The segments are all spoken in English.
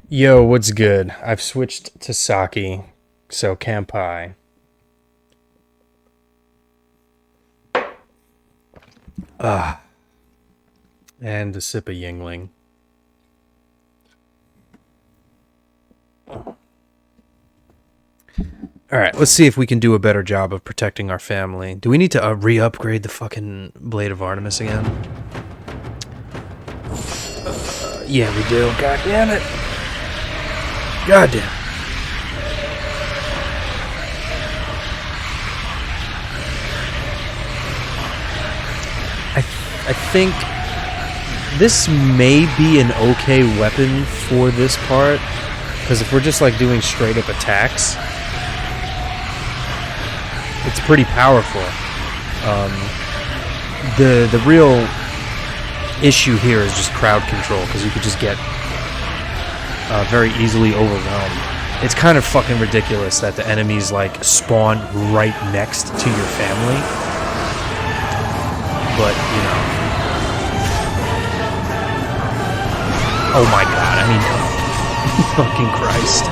Yo, what's good? I've switched to sake, so kampai. Ah, and a sip of Yingling. Alright, let's see if we can do a better job of protecting our family. Do we need to re-upgrade the fucking Blade of Artemis again? Yeah, we do. God damn it. God damn. I think this may be an okay weapon for this part, because if we're just like doing straight up attacks, it's pretty powerful. The real issue here is just crowd control, because you could just get very easily overwhelmed. It's kind of fucking ridiculous that the enemies like spawn right next to your family, but you know. Oh my god, I mean, fucking Christ.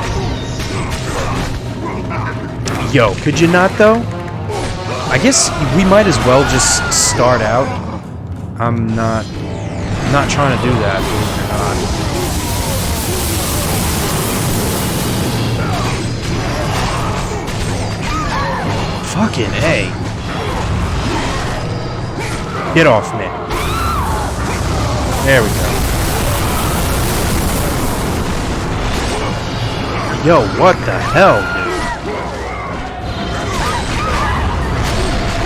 Yo, could you not though? I guess we might as well just start out. I'm not trying to do that, believe it or not. Fucking A. Get off me. There we go. Yo, what the hell, dude?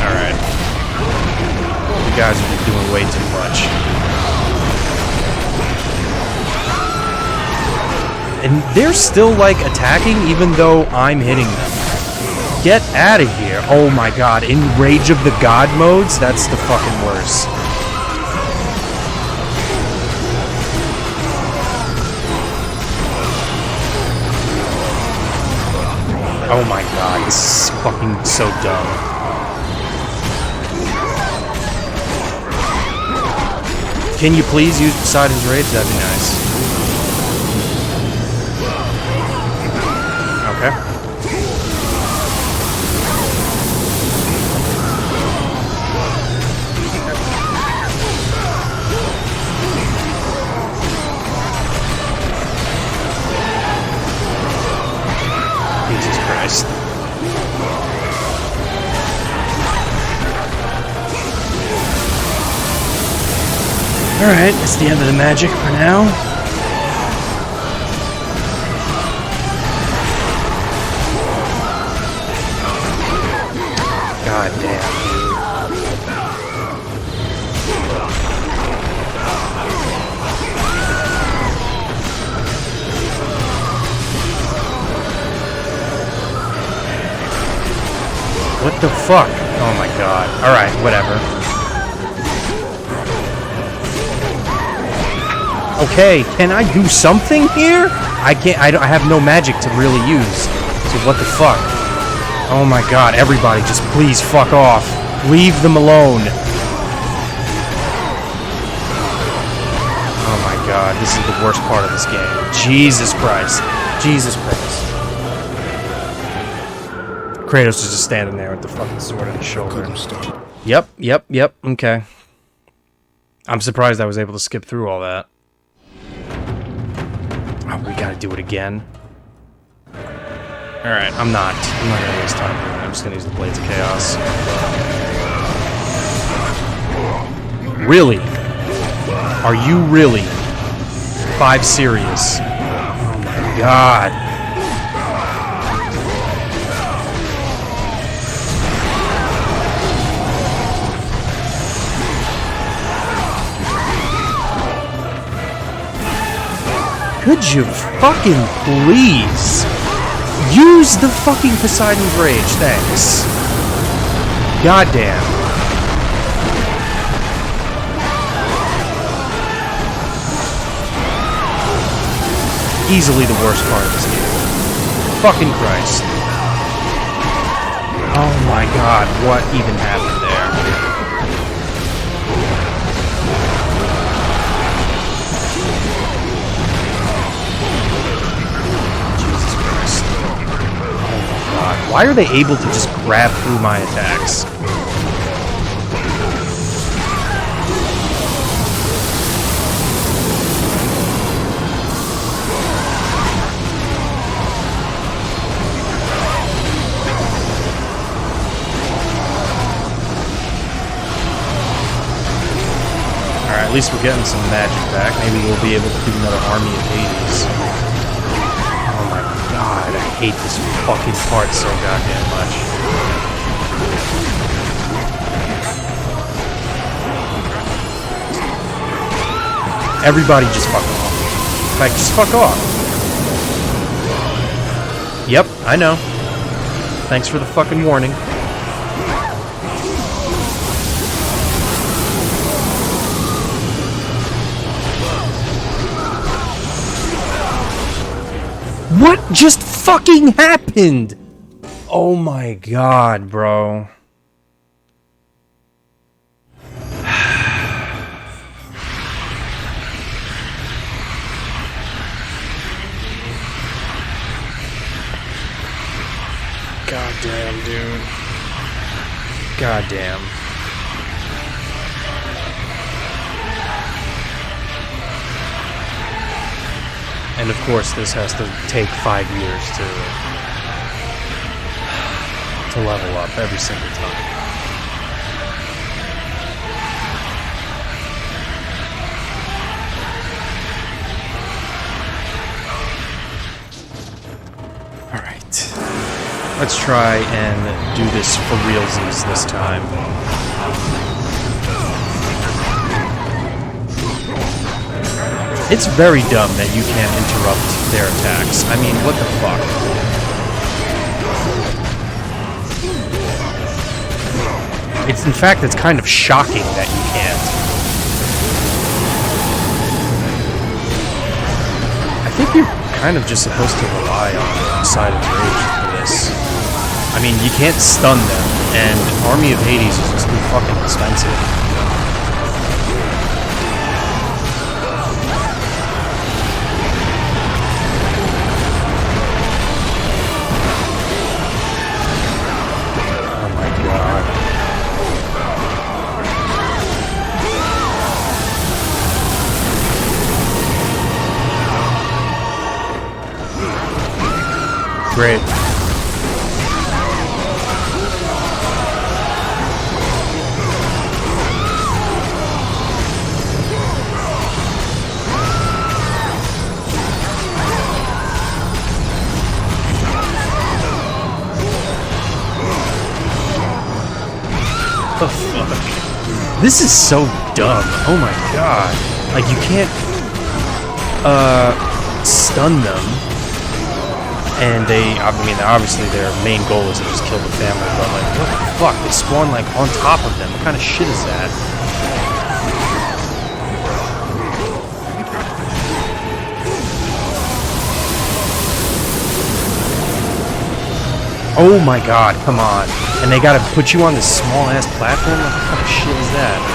Alright. You guys are doing way too much. And they're still, like, attacking even though I'm hitting them. Get out of here. Oh my god. In Rage of the God modes, that's the fucking worst. Oh my god, this is fucking so dumb. Can you please use Poseidon's Rage? That'd be nice. Okay. Jesus Christ. Alright, that's the end of the magic for now. God damn, dude. What the fuck? Oh my god. Alright, whatever. Okay, can I do something here? I can't. I have no magic to really use. So what the fuck? Oh my god, everybody just please fuck off. Leave them alone. Oh my god, this is the worst part of this game. Jesus Christ. Jesus Christ. Kratos is just standing there with the fucking sword on his shoulder. Yep, okay. I'm surprised I was able to skip through all that. Oh, we gotta do it again. Alright, I'm not gonna waste time doing it. I'm just gonna use the Blades of Chaos. Really? Are you really? 5 serious? Oh my god. Could you fucking please use the fucking Poseidon's Rage? Thanks. Goddamn. Easily the worst part of this game. Fucking Christ. Oh my god, what even happened there? Why are they able to just grab through my attacks? At least we're getting some magic back. Maybe we'll be able to do another Army of Hades. Oh my god, I hate this fucking part so goddamn much. Everybody just fuck off. Like, just fuck off. Yep, I know. Thanks for the fucking warning. What just fucking happened? Oh my god, bro. Goddamn, dude. Goddamn. And of course, this has to take 5 years to level up every single time. All right, let's try and do this for realsies this time. It's very dumb that you can't interrupt their attacks. I mean, what the fuck? In fact, it's kind of shocking that you can't. I think you're kind of just supposed to rely on Silent Rage for this. I mean, you can't stun them, and Army of Hades is just too fucking expensive. Great. The fuck? This is so dumb. Oh my god. Like, you can't stun them. And I mean, obviously their main goal is to just kill the family, but like, what the fuck? They spawn like on top of them. What kind of shit is that? Oh my god, come on. And they gotta put you on this small ass platform? What kind of shit is that?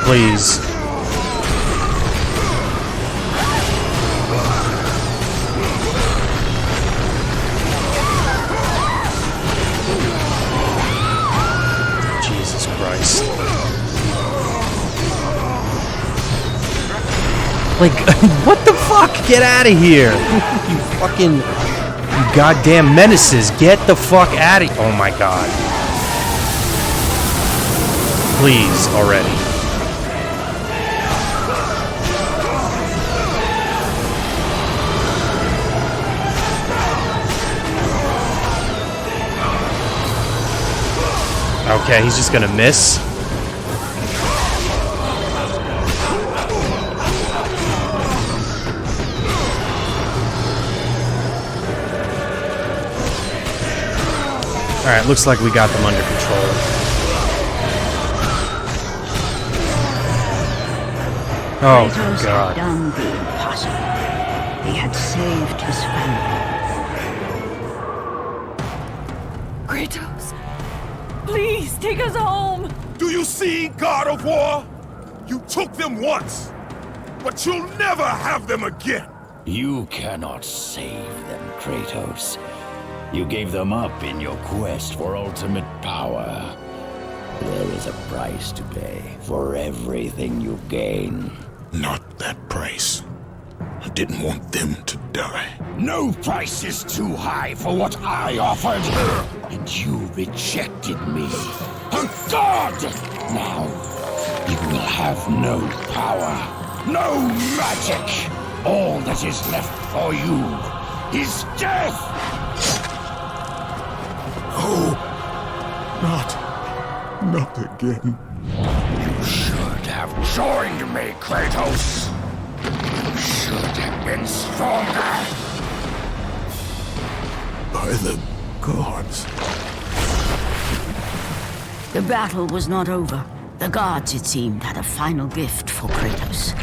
Please. Jesus Christ. Like, what the fuck? Get out of here. You fucking... You goddamn menaces. Get the fuck out of here. Oh my god. Please, already. Okay, he's just gonna miss. Alright, looks like we got them under control. Oh, Kratos God. had done the impossible. He had saved his family. Kratos. Please, take us home! Do you see, God of War? You took them once, but you'll never have them again! You cannot save them, Kratos. You gave them up in your quest for ultimate power. There is a price to pay for everything you gain. Not that price. I didn't want them to die. No price is too high for what I offered, and you rejected me. A god! Now, you will have no power, no magic. All that is left for you is death! Oh, not again. You should have joined me, Kratos. You should have been stronger. By the gods. The battle was not over. The gods, it seemed, had a final gift for Kratos.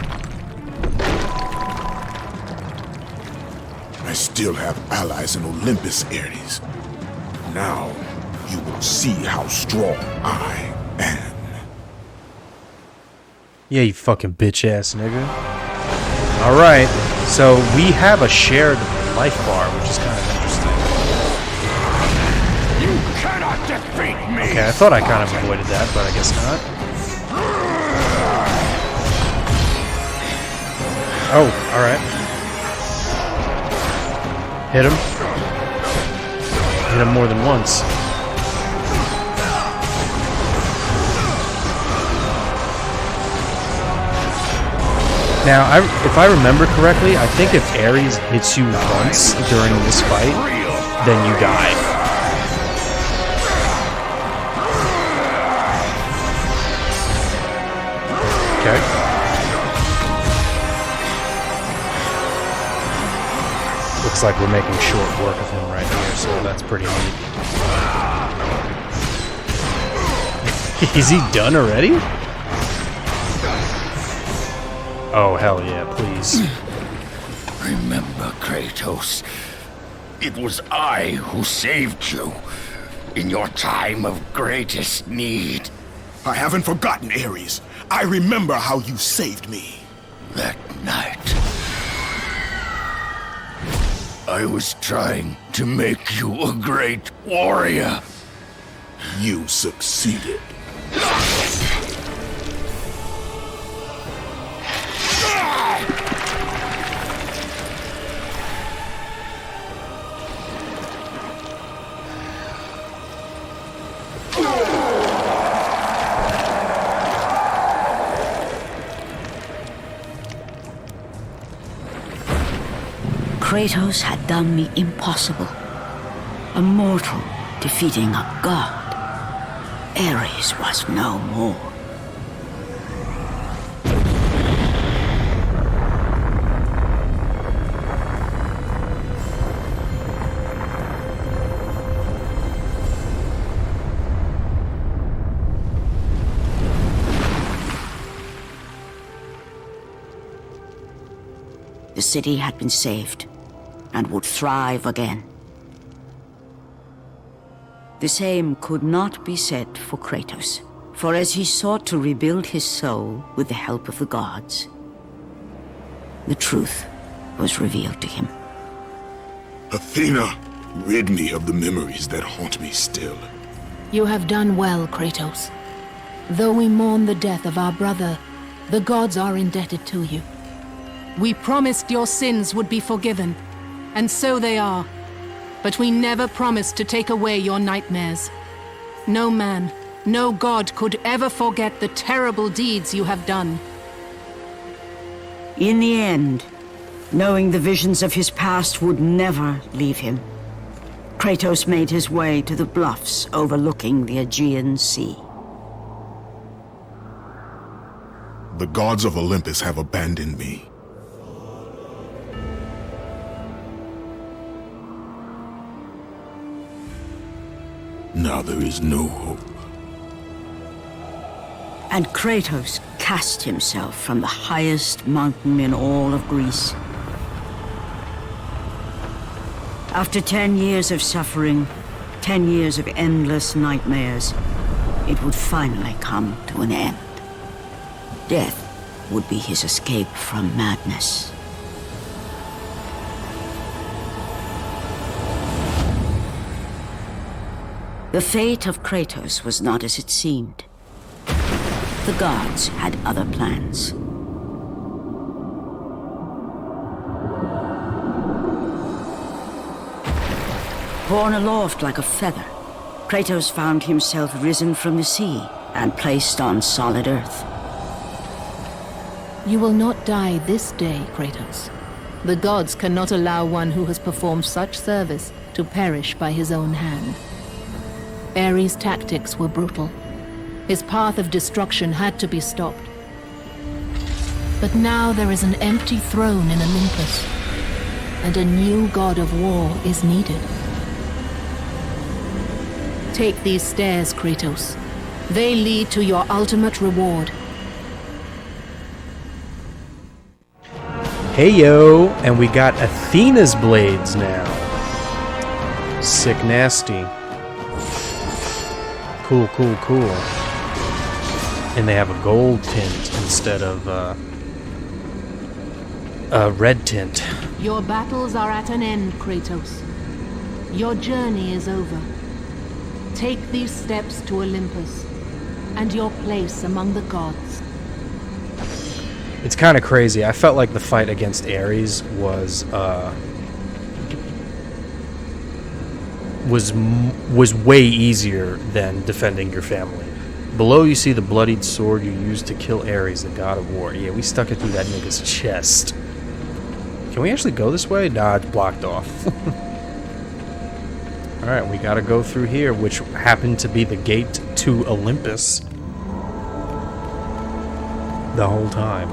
I still have allies in Olympus, Ares. Now, you will see how strong I am. Yeah, you fucking bitch-ass nigga. Alright, so we have a shared life bar, which is kind of interesting. You cannot defeat me! Okay, I thought I kind of avoided that, but I guess not. Oh, alright. Hit him. Hit him more than once. Now, if I remember correctly, I think if Ares hits you once during this fight, then you die. Okay. Looks like we're making short work of him right here, so that's pretty neat. Is he done already? Oh, hell yeah, please. Remember, Kratos, it was I who saved you in your time of greatest need. I haven't forgotten, Ares. I remember how you saved me. That night, I was trying to make you a great warrior. You succeeded. Kratos had done the impossible. A mortal defeating a god. Ares was no more. The city had been saved and would thrive again. The same could not be said for Kratos, for as he sought to rebuild his soul with the help of the gods, the truth was revealed to him. Athena, rid me of the memories that haunt me still. You have done well, Kratos. Though we mourn the death of our brother, the gods are indebted to you. We promised your sins would be forgiven, and so they are. But we never promised to take away your nightmares. No man, no god could ever forget the terrible deeds you have done. In the end, knowing the visions of his past would never leave him, Kratos made his way to the bluffs overlooking the Aegean Sea. The gods of Olympus have abandoned me. Now there is no hope. And Kratos cast himself from the highest mountain in all of Greece. After 10 years of suffering, 10 years of endless nightmares, it would finally come to an end. Death would be his escape from madness. The fate of Kratos was not as it seemed. The gods had other plans. Borne aloft like a feather, Kratos found himself risen from the sea and placed on solid earth. You will not die this day, Kratos. The gods cannot allow one who has performed such service to perish by his own hand. Ares' tactics were brutal. His path of destruction had to be stopped. But now there is an empty throne in Olympus, and a new god of war is needed. Take these stairs, Kratos. They lead to your ultimate reward. Hey yo, and we got Athena's blades now. Sick nasty. Cool, cool, cool. And they have a gold tint instead of a red tint. Your battles are at an end, Kratos. Your journey is over. Take these steps to Olympus, and your place among the gods. It's kind of crazy. I felt like the fight against Ares was way easier than defending your family. Below you see the bloodied sword you used to kill Ares, the god of war. Yeah, we stuck it through that nigga's chest. Can we actually go this way? Nah, it's blocked off. Alright, we gotta go through here, which happened to be the gate to Olympus the whole time.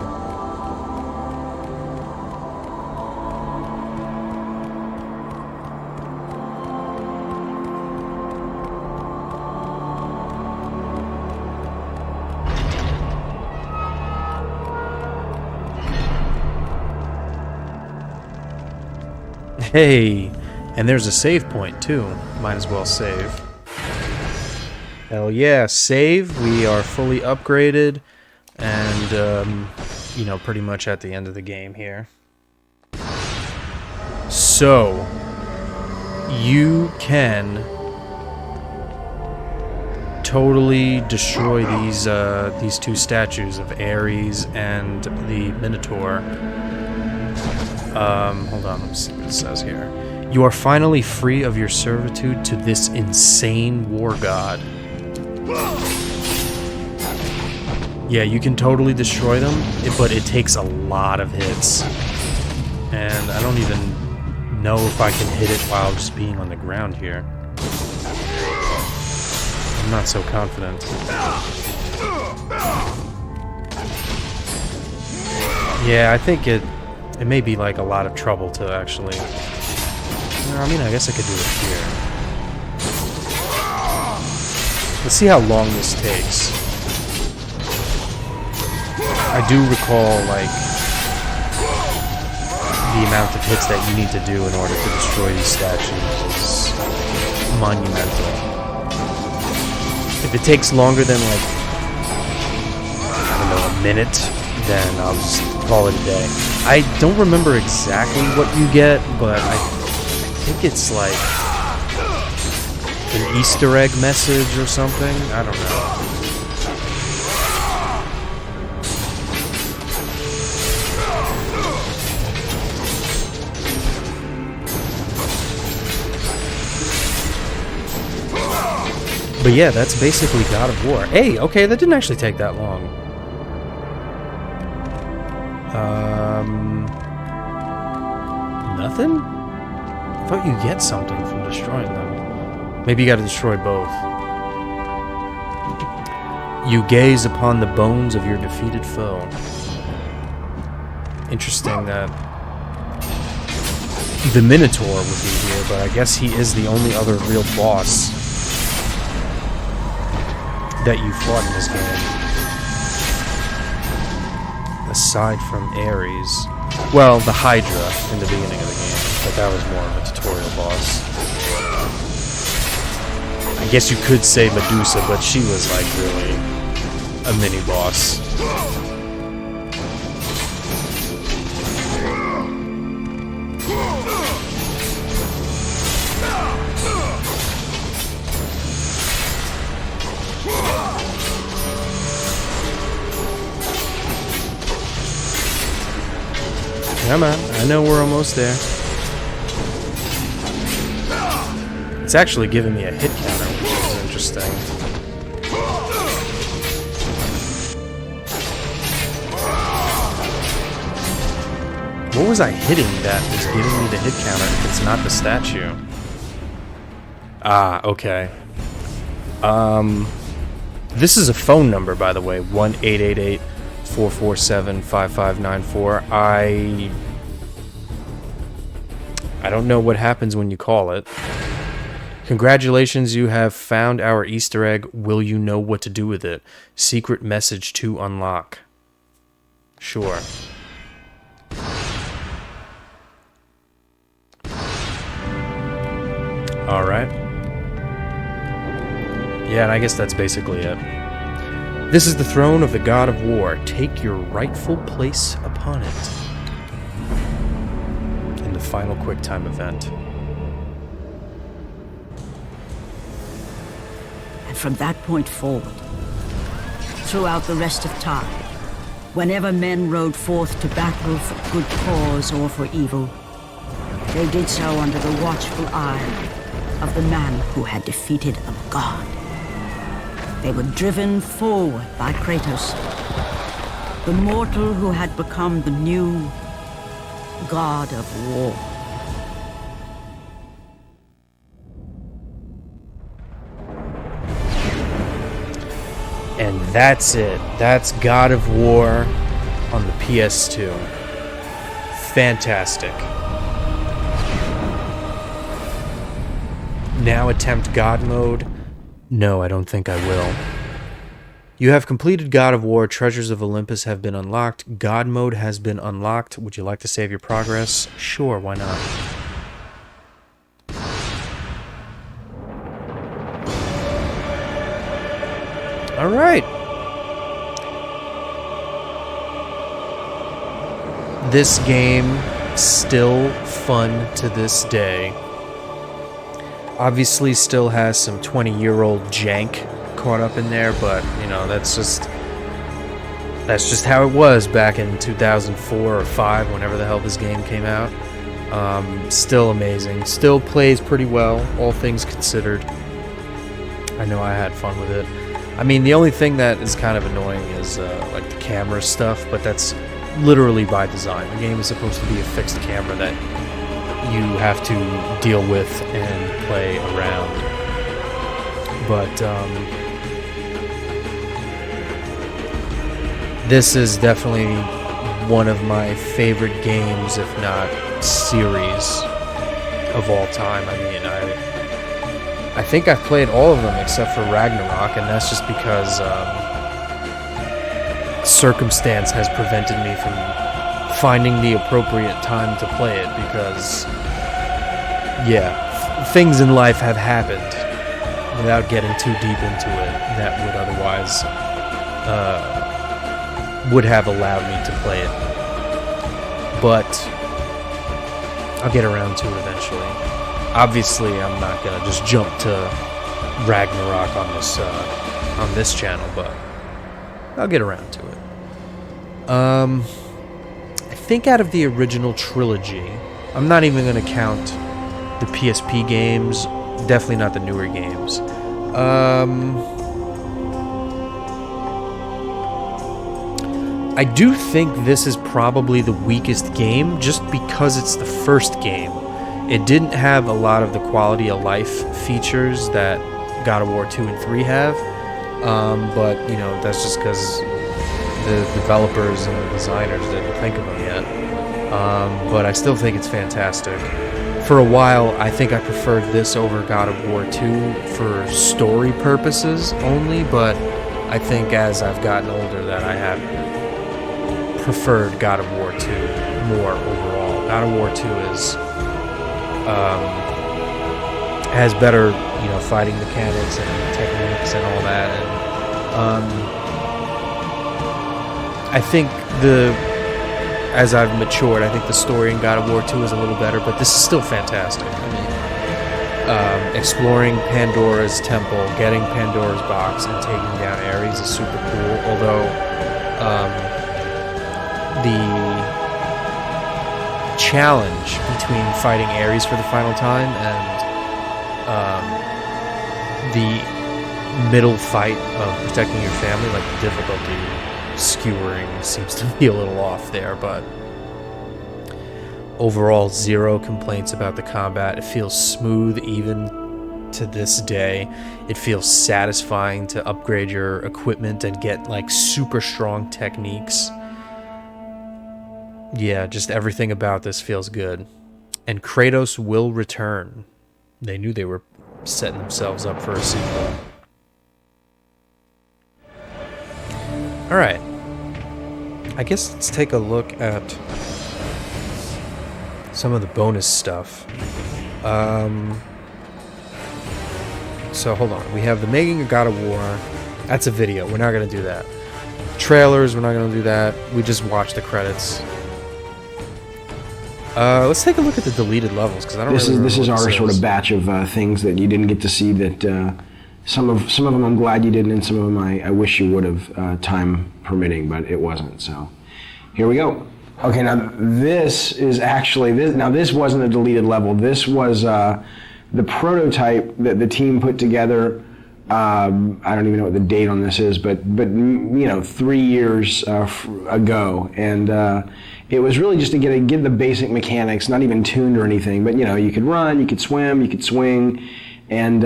Hey, and there's a save point too. Might as well save. Hell yeah, save. We are fully upgraded and, you know, pretty much at the end of the game here. So, you can totally destroy these two statues of Ares and the Minotaur. Hold on, let me see what it says here. You are finally free of your servitude to this insane war god. Yeah, you can totally destroy them, but it takes a lot of hits. And I don't even know if I can hit it while just being on the ground here. I'm not so confident. Yeah, I think it may be like a lot of trouble to actually... I mean, I guess I could do it here. Let's see how long this takes. I do recall, like, the amount of hits that you need to do in order to destroy these statues is monumental. If it takes longer than, like, I don't know, a minute, then I'll just call it a day. I don't remember exactly what you get, but I think it's like an Easter egg message or something. I don't know. But yeah, that's basically God of War. Hey, okay, that didn't actually take that long. Nothing? I thought you get something from destroying them. Maybe you gotta destroy both. You gaze upon the bones of your defeated foe. Interesting that the Minotaur would be here, but I guess he is the only other real boss that you fought in this game. Aside from Ares. Well, the Hydra in the beginning of the game, but that was more of a tutorial boss. I guess you could say Medusa, but she was like really a mini boss. Come on, I know we're almost there. It's actually giving me a hit counter, which is interesting. What was I hitting that was giving me the hit counter if it's not the statue? Ah, okay. This is a phone number, by the way, 1-888-447-5594. I don't know what happens when you call it. Congratulations, you have found our Easter egg. Will you know what to do with it? Secret message to unlock. Sure. Alright. Yeah, and I guess that's basically it. This is the throne of the God of War. Take your rightful place upon it. In the final QuickTime event. And from that point forward, throughout the rest of time, whenever men rode forth to battle for good cause or for evil, they did so under the watchful eye of the man who had defeated a god. They were driven forward by Kratos, the mortal who had become the new god of war. And that's it. That's God of War on the PS2. Fantastic. Now attempt God mode. No, I don't think I will. You have completed God of War. Treasures of Olympus have been unlocked. God mode has been unlocked. Would you like to save your progress? Sure, why not? Alright. This game, still fun to this day. Obviously still has some 20-year-old jank caught up in there, but, you know, that's just how it was back in 2004 or 5, whenever the hell this game came out. Still amazing. Still plays pretty well, all things considered. I know I had fun with it. I mean, the only thing that is kind of annoying is, like, the camera stuff, but that's literally by design. The game is supposed to be a fixed camera that you have to deal with and play around. But this is definitely one of my favorite games, if not series, of all time. I mean, I think I've played all of them except for Ragnarok, and that's just because circumstance has prevented me from finding the appropriate time to play it, because yeah, things in life have happened without getting too deep into it that would otherwise would have allowed me to play it, but I'll get around to it eventually. Obviously I'm not gonna just jump to Ragnarok on this channel, but I'll get around to it. I think out of the original trilogy, I'm not even going to count the PSP games, definitely not the newer games. I do think this is probably the weakest game, just because it's the first game. It didn't have a lot of the quality of life features that God of War 2 and 3 have, but, you know, that's just because the developers and the designers didn't think of them yet. But I still think it's fantastic. For a while, I think I preferred this over God of War 2 for story purposes only, but I think as I've gotten older that I have preferred God of War 2 more overall. God of War 2 is has better, fighting mechanics and techniques and all that. And I think as I've matured, I think the story in God of War 2 is a little better, but this is still fantastic. I mean, exploring Pandora's temple, getting Pandora's box, and taking down Ares is super cool, although the challenge between fighting Ares for the final time and the middle fight of protecting your family, like the difficulty skewering seems to be a little off there, but overall, zero complaints about the combat. It feels smooth even to this day. It feels satisfying to upgrade your equipment and get like super strong techniques. Yeah, just everything about this feels good. And Kratos will return. They knew they were setting themselves up for a sequel. Alright. I guess let's take a look at some of the bonus stuff. So hold on. We have the Making of God of War. That's a video. We're not going to do that. Trailers, we're not going to do that. We just watch the credits. Let's take a look at the deleted levels, because I don't really This is our sort of batch of things that you didn't get to see. That some of them I'm glad you didn't, and some of them I wish you would have, time permitting, but it wasn't. So here we go. Okay, now this is actually this wasn't a deleted level. This was the prototype that the team put together. I don't even know what the date on this is, but 3 years ago, and it was really just to get the basic mechanics, not even tuned or anything, but you could run, you could swim, you could swing, and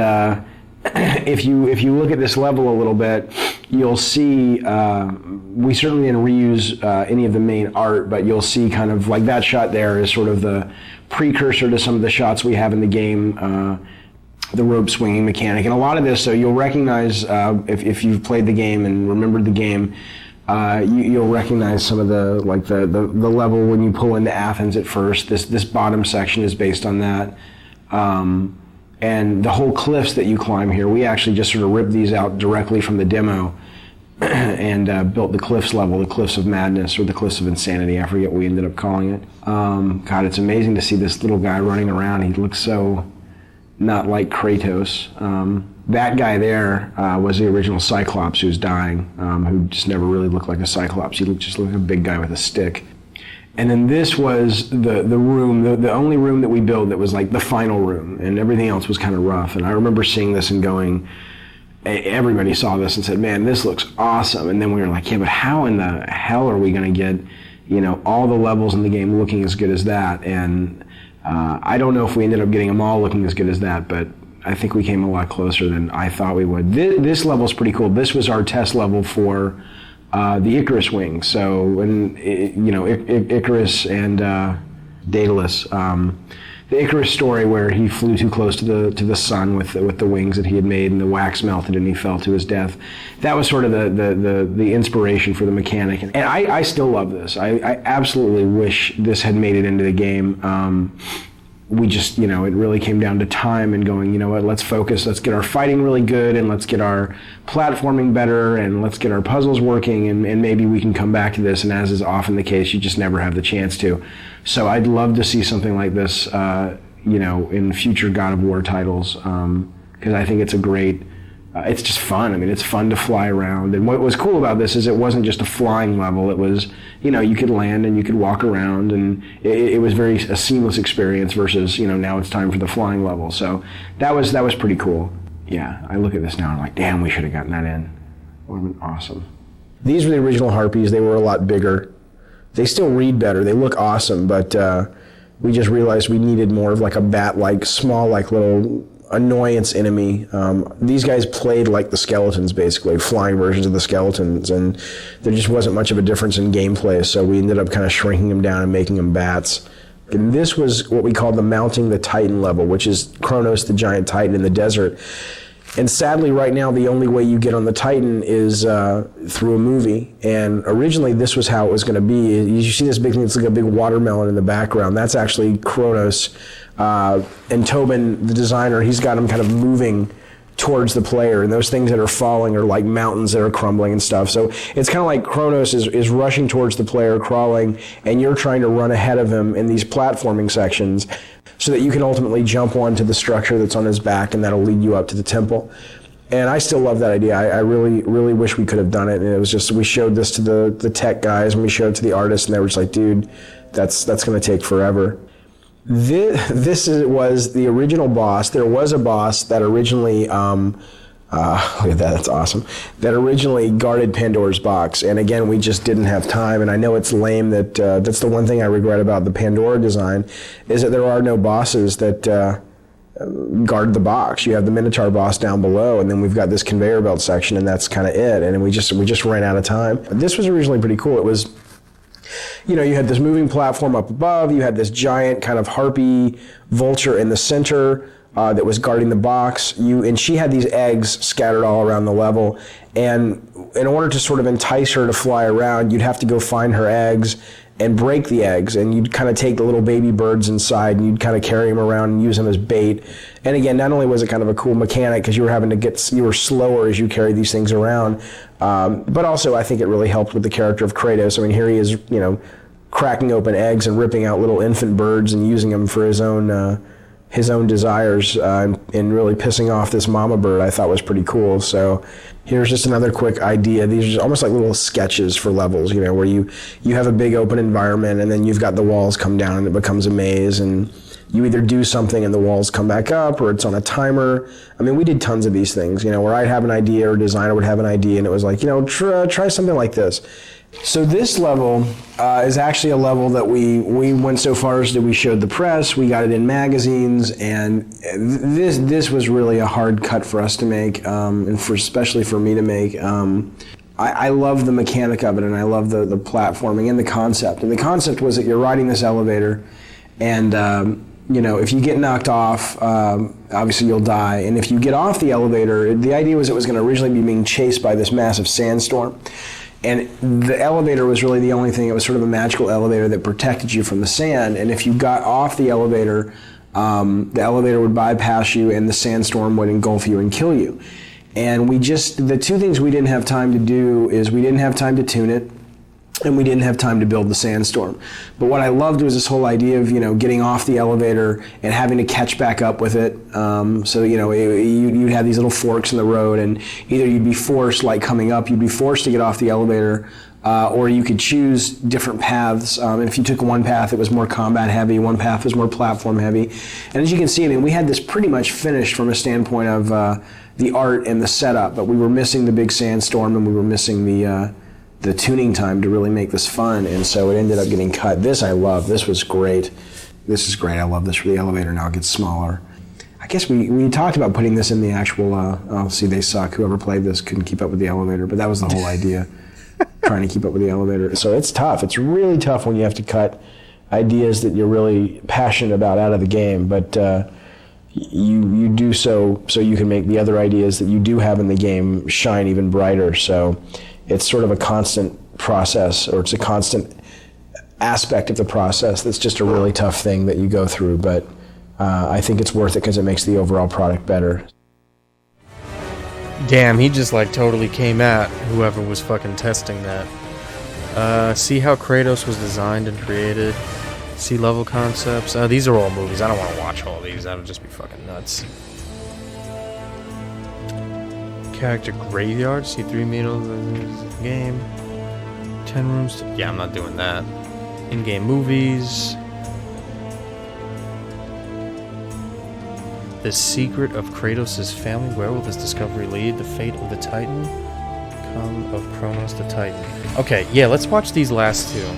if you look at this level a little bit, you'll see we certainly didn't reuse any of the main art, but you'll see kind of like that shot there is sort of the precursor to some of the shots we have in the game. The rope swinging mechanic, and a lot of this, so you'll recognize if you've played the game and remembered the game, you'll recognize some of the level when you pull into Athens at first. This bottom section is based on that, and the whole cliffs that you climb here, we actually just sort of ripped these out directly from the demo and built the cliffs level, the Cliffs of Madness or the Cliffs of Insanity. I forget what we ended up calling it. God, it's amazing to see this little guy running around. He looks so not like Kratos. That guy there was the original Cyclops who's dying, who just never really looked like a Cyclops. He just looked like a big guy with a stick. And then this was the room, the only room that we built that was like the final room, and everything else was kind of rough. And I remember seeing this and going, everybody saw this and said, man, this looks awesome. And then we were like, yeah, but how in the hell are we going to get, all the levels in the game looking as good as that? And I don't know if we ended up getting them all looking as good as that, but I think we came a lot closer than I thought we would. This level's pretty cool. This was our test level for the Icarus wing. So when Icarus and Daedalus, the Icarus story where he flew too close to the sun with the wings that he had made, and the wax melted and he fell to his death. That was sort of the inspiration for the mechanic. And I still love this. I absolutely wish this had made it into the game. We just, it really came down to time and going, you know what, let's focus, let's get our fighting really good, and let's get our platforming better, and let's get our puzzles working, and maybe we can come back to this. And as is often the case, you just never have the chance to. So I'd love to see something like this, in future God of War titles, because I think it's a great, it's just fun. I mean, it's fun to fly around. And what was cool about this is it wasn't just a flying level. It was, you could land and you could walk around, and it was a seamless experience versus, now it's time for the flying level. So that was pretty cool. Yeah, I look at this now and I'm like, damn, we should have gotten that in. It would have been awesome. These were the original Harpies. They were a lot bigger. They still read better. They look awesome, but we just realized we needed more of like a bat-like, small, like little annoyance enemy. These guys played like the skeletons, basically, flying versions of the skeletons, and there just wasn't much of a difference in gameplay, so we ended up kind of shrinking them down and making them bats. And this was what we called the Mounting the Titan level, which is Kronos, the giant titan in the desert. And sadly, right now, the only way you get on the Titan is through a movie. And originally, this was how it was going to be. You see this big thing, it's like a big watermelon in the background. That's actually Kronos. And Tobin, the designer, he's got him kind of moving towards the player. And those things that are falling are like mountains that are crumbling and stuff. So it's kind of like Kronos is rushing towards the player, crawling, and you're trying to run ahead of him in these platforming sections, so that you can ultimately jump onto the structure that's on his back, and that'll lead you up to the temple. And I still love that idea. I really, really wish we could have done it. And it was just, we showed this to the tech guys, and we showed it to the artists, and they were just like, dude, that's going to take forever. This was the original boss. There was a boss that originally, look at that, that's awesome, that originally guarded Pandora's box. And again, we just didn't have time. And I know it's lame that that's the one thing I regret about the Pandora design, is that there are no bosses that guard the box. You have the Minotaur boss down below, and then we've got this conveyor belt section, and that's kind of it. And we just ran out of time. But this was originally pretty cool. It was, you had this moving platform up above, you had this giant kind of harpy vulture in the center that was guarding the box. And she had these eggs scattered all around the level, and in order to sort of entice her to fly around, you'd have to go find her eggs and break the eggs, and you'd kind of take the little baby birds inside, and you'd kind of carry them around and use them as bait. And again, not only was it kind of a cool mechanic because you were slower as you carried these things around, but also I think it really helped with the character of Kratos. I mean, here he is, cracking open eggs and ripping out little infant birds and using them for his own desires, and really pissing off this mama bird. I thought was pretty cool. So here's just another quick idea. These are just almost like little sketches for levels, where you have a big open environment, and then you've got the walls come down and it becomes a maze, and you either do something and the walls come back up, or it's on a timer. I mean, we did tons of these things, where I'd have an idea or a designer would have an idea, and it was like, try something like this. So this level is actually a level that we went so far as that we showed the press, we got it in magazines, and this was really a hard cut for us to make, and especially for me to make. I love the mechanic of it, and I love the platforming and the concept. And the concept was that you're riding this elevator, and if you get knocked off, obviously you'll die. And if you get off the elevator, the idea was it was going to originally be being chased by this massive sandstorm. And the elevator was really the only thing. It was sort of a magical elevator that protected you from the sand. And if you got off the elevator would bypass you, and the sandstorm would engulf you and kill you. And the two things we didn't have time to do is we didn't have time to tune it, and we didn't have time to build the sandstorm. But what I loved was this whole idea of, getting off the elevator and having to catch back up with it. So, you'd have these little forks in the road, and either you'd be forced, like coming up, you'd be forced to get off the elevator, or you could choose different paths. And if you took one path, it was more combat heavy, one path was more platform heavy. And as you can see, we had this pretty much finished from a standpoint of the art and the setup, but we were missing the big sandstorm, and we were missing the tuning time to really make this fun, and so it ended up getting cut. This I love. This was great. This is great. I love this for the elevator. Now it gets smaller. I guess we talked about putting this in the actual, see, they suck. Whoever played this couldn't keep up with the elevator, but that was the whole idea, trying to keep up with the elevator. So it's tough. It's really tough when you have to cut ideas that you're really passionate about out of the game, but you do so you can make the other ideas that you do have in the game shine even brighter. So it's sort of a constant process, or it's a constant aspect of the process that's just a really tough thing that you go through, but I think it's worth it because it makes the overall product better. Damn, he just totally came at whoever was fucking testing that. See how Kratos was designed and created? See level concepts? These are all movies. I don't want to watch all these. That'll just be fucking nuts. Character graveyard, see 3 meters of the game, 10 rooms yeah, I'm not doing that. In-game movies, the secret of Kratos' family, where will this discovery lead? The fate of the Titan, come of Kronos the Titan. Okay, yeah, let's watch these last two,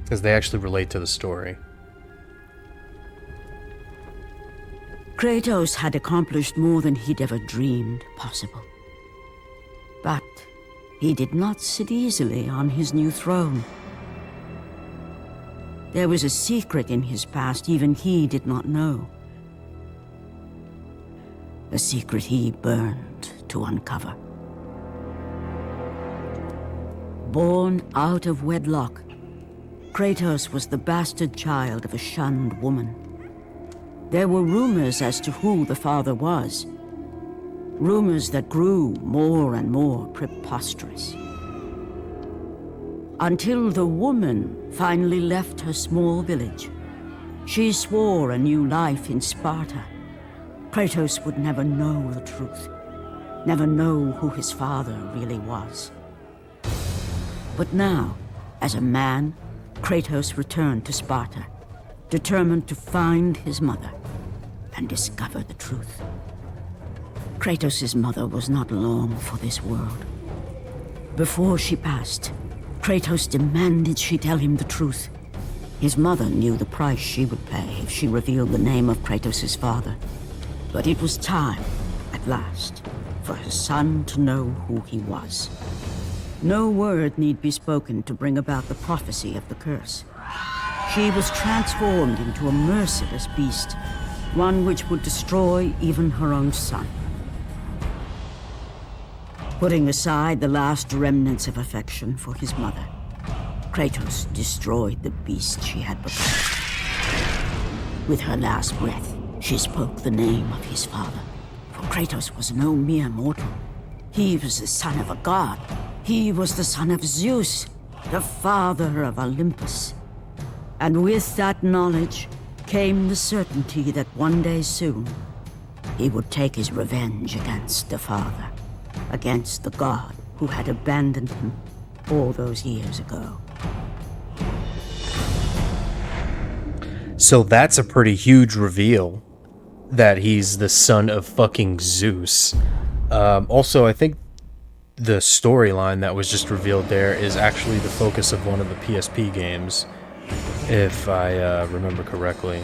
because they actually relate to the story. Kratos had accomplished more than he'd ever dreamed possible. But he did not sit easily on his new throne. There was a secret in his past even he did not know. A secret he burned to uncover. Born out of wedlock, Kratos was the bastard child of a shunned woman. There were rumors as to who the father was. Rumors that grew more and more preposterous. Until the woman finally left her small village. She swore a new life in Sparta. Kratos would never know the truth. Never know who his father really was. But now, as a man, Kratos returned to Sparta, determined to find his mother and discover the truth. Kratos' mother was not long for this world. Before she passed, Kratos demanded she tell him the truth. His mother knew the price she would pay if she revealed the name of Kratos' father. But it was time, at last, for her son to know who he was. No word need be spoken to bring about the prophecy of the curse. She was transformed into a merciless beast, one which would destroy even her own son. Putting aside the last remnants of affection for his mother, Kratos destroyed the beast she had become. With her last breath, she spoke the name of his father. For Kratos was no mere mortal. He was the son of a god. He was the son of Zeus, the father of Olympus. And with that knowledge came the certainty that one day soon, he would take his revenge against the father, against the god who had abandoned him all those years ago. So that's a pretty huge reveal that he's the son of fucking Zeus. Also, I think the storyline that was just revealed there is actually the focus of one of the PSP games, if I remember correctly.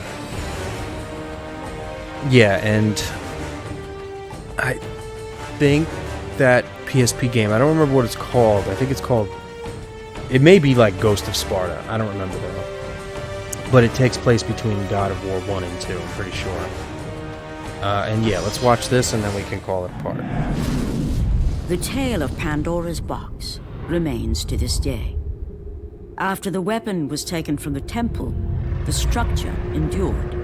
Yeah, and I think that PSP game, I don't remember what it's called. I think it's called, it may be like Ghost of Sparta. I don't remember though. But it takes place between God of War 1 and 2, I'm pretty sure. And yeah, let's watch this and then we can call it apart. The tale of Pandora's box remains to this day. After the weapon was taken from the temple, the structure endured.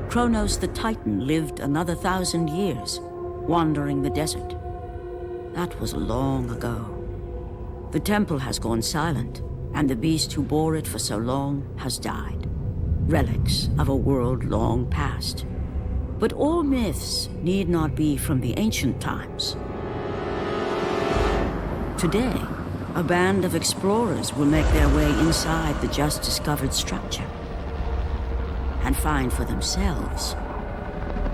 Kronos the Titan lived another 1,000 years, wandering the desert. That was long ago. The temple has gone silent, and the beast who bore it for so long has died. Relics of a world long past. But all myths need not be from the ancient times. Today, a band of explorers will make their way inside the just-discovered structure and find for themselves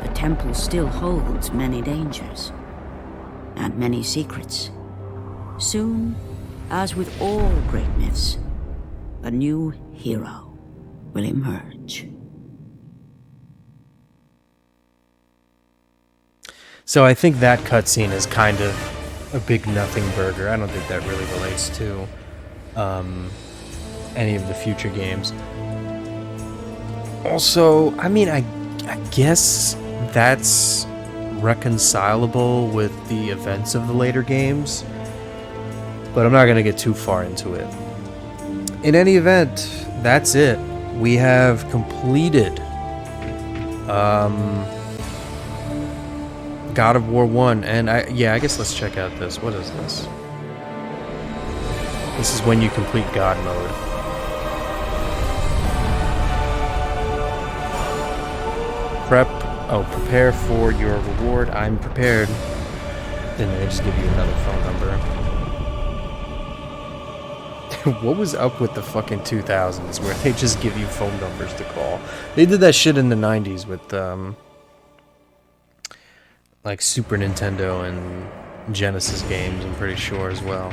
the temple still holds many dangers and many secrets. Soon, as with all great myths, a new hero will emerge. So I think that cutscene is kind of a big nothing burger. I don't think that really relates to any of the future games. Also, I mean, I guess that's reconcilable with the events of the later games, but I'm not going to get too far into it. In any event, that's it. We have completed God of War 1, and I guess let's check out this. What is this? This is when you complete God mode. Prepare for your reward. I'm prepared. Then they just give you another phone number. What was up with the fucking 2000s where they just give you phone numbers to call? They did that shit in the 90s with like Super Nintendo and Genesis games, I'm pretty sure as well.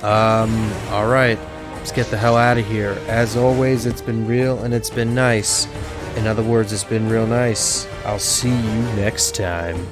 Alright, let's get the hell out of here. As always, it's been real and it's been nice. In other words, it's been real nice. I'll see you next time.